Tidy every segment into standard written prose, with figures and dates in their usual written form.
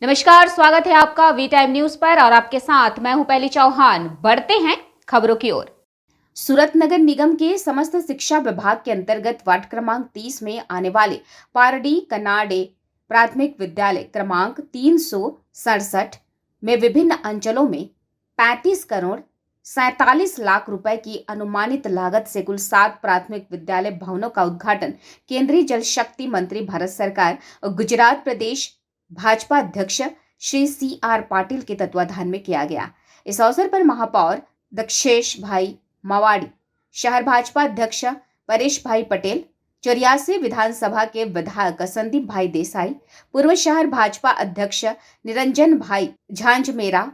नमस्कार, स्वागत है आपका वी टाइम न्यूज पर और आपके साथ मैं हूं पहली चौहान। बढ़ते हैं खबरों की ओर। सूरत नगर निगम के समस्त शिक्षा विभाग के अंतर्गत वार्ड क्रमांक 30 में आने वाले पारडी कनाडे प्राथमिक विद्यालय क्रमांक 367 में विभिन्न अंचलों में 35 करोड़ 47 लाख रुपए की अनुमानित लागत से कुल 7 प्राथमिक विद्यालय भवनों का उद्घाटन केंद्रीय जल शक्ति मंत्री भारत सरकार और गुजरात प्रदेश भाजपा अध्यक्ष श्री CR पाटिल के तत्वाधान में किया गया। इस अवसर पर महापौर दक्षेश भाई मवाड़ी, शहर भाजपा अध्यक्ष परेश भाई पटेल, 84 विधानसभा के विधायक संदीप भाई देसाई, पूर्व शहर भाजपा अध्यक्ष निरंजन भाई झांझमेरा,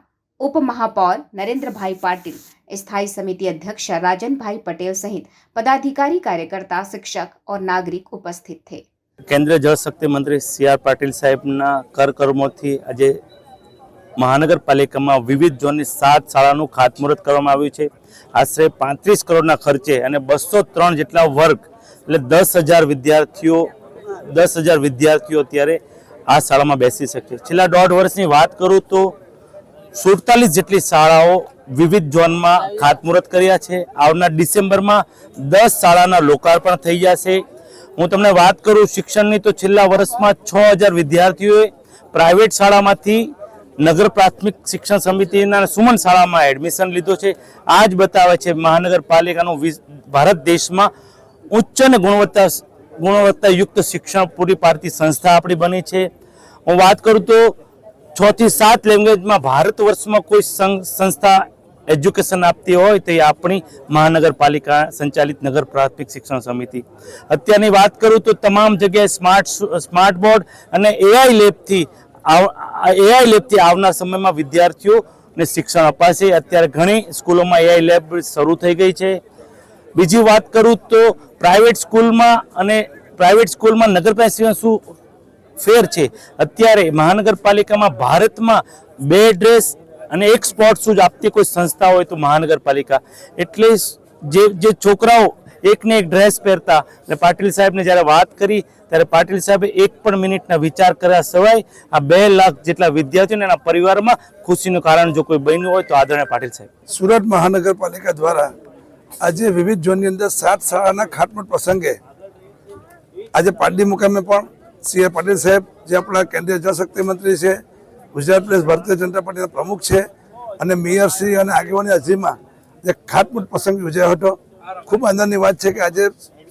उप महापौर नरेंद्र भाई पाटिल, स्थायी समिति अध्यक्ष राजन भाई पटेल सहित पदाधिकारी, कार्यकर्ता, शिक्षक और नागरिक उपस्थित थे। केंद्रीय जल शक्ति मंत्री CR पाटिल साहेबना करकर्मोथी આજે મહાનગરપાલિકામાં વિવિધ ઝોનની 7 શાળાનું ખાતમુહૂર્ત કરવામાં આવ્યું છે। આશરે 35 કરોડના ખર્ચે અને 203 જેટલા વર્ગ એટલે 10,000 વિદ્યાર્થીઓ અત્યારે આ શાળામાં બેસી શકે। છેલ્લા 1.5 વર્ષની વાત કરું તો 47 જેટલી શાળાઓ વિવિધ ઝોનમાં ખાતમુહૂર્ત કર્યા છે। આવનાર ડિસેમ્બરમાં 10 શાળાના લોકાર્પણ થઈ જશે। હું તમને વાત કરું શિક્ષણની તો છેલ્લા વર્ષમાં 6000 વિદ્યાર્થીઓએ પ્રાઇવેટ શાળામાંથી નગર પ્રાથમિક શિક્ષણ સમિતિના સુમન શાળામાં એડમિશન લીધો છે। આ જ બતાવે છે મહાનગરપાલિકાનું ભારત દેશમાં ઉચ્ચ અને ગુણવત્તાયુક્ત શિક્ષણ પૂરી પાડતી સંસ્થા આપણી બની છે। હું વાત કરું તો 6 થી 7 લેંગ્વેજમાં ભારત વર્ષમાં કોઈ સંસ્થા એજ્યુકેશન આપતી હોય તો એ આપણી મહાનગરપાલિકા સંચાલિત નગર પ્રાથમિક શિક્ષણ સમિતિ। અત્યારની વાત કરું તો તમામ જગ્યાએ સ્માર્ટ બોર્ડ અને AI લેબથી આવનાર સમયમાં વિદ્યાર્થીઓને શિક્ષણ અપાશે। અત્યારે ઘણી સ્કૂલોમાં AI લેબ શરૂ થઈ ગઈ છે। બીજી વાત કરું તો પ્રાઇવેટ સ્કૂલમાં નગરપાલિકા શું ફેર છે। અત્યારે મહાનગરપાલિકામાં ભારતમાં 2 ડ્રેસ અને 1 સ્પોર્ટ શૂઝ આપતી કોઈ સંસ્થા હોય તો મહાનગરપાલિકા। એટલે જે છોકરાઓ એકને એક ડ્રેસ પહેરતા અને પાટીલ સાહેબને જ્યારે વાત કરી ત્યારે પાટીલ સાહેબે એક પણ મિનિટના વિચાર કર્યા સિવાય આ 2 લાખ જેટલા વિદ્યાર્થીઓને એના પરિવારમાં ખુશીનું કારણ જો કોઈ બન્યું હોય તો આદરણીય પાટીલ સાહેબ। સુરત મહાનગરપાલિકા દ્વારા આજે વિવિધ ઝોનની અંદર 7 શાળાના ખાતમુહૂર્ત પ્રસંગે આજે પાટડી મુકામે પણ CR પાટીલ સાહેબ જે આપણા કેન્દ્રીય જળશક્તિ મંત્રી છે, ગુજરાત પ્રદેશ ભારતીય જનતા પાર્ટીના પ્રમુખ છે અને મેયરશ્રી અને આગેવાની હાજરીમાં જે ખાતમુહૂર્ત પ્રસંગ યોજાયો હતો। ખૂબ આનંદની વાત છે કે આજે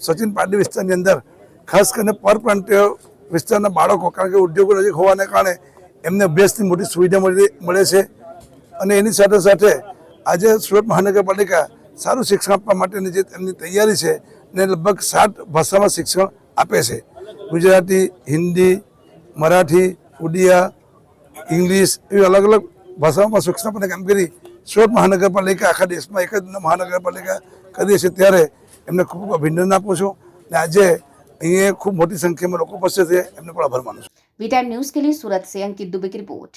સચિન પાટડી વિસ્તારની અંદર ખાસ કરીને પરપ્રાંતીય વિસ્તારના બાળકો કારણ કે ઉદ્યોગો નજીક હોવાને કારણે એમને અભ્યાસની મોટી સુવિધા મળે છે અને એની સાથે સાથે આજે સુરત મહાનગરપાલિકા સારું શિક્ષણ આપવા માટેની જે એમની તૈયારી છે ને લગભગ 7 ભાષામાં શિક્ષણ આપે છે। ગુજરાતી, हिंदी, मराठी, उड़िया, इंग्लिश एवं अलग अलग भाषाओं में शिक्षण अपने कामगिरी सूरत महानगरपालिका आखा देश में एक महानगरपालिका करी है। त्यारे एमने खूब अभिनंदन आपू छूँ। आज अँ खूब मोटी संख्या में लोग उपस्थित है, एमने पण आभार मानु छूं। वी टाइम न्यूज के लिए सूरत से अंकित दुबे की रिपोर्ट।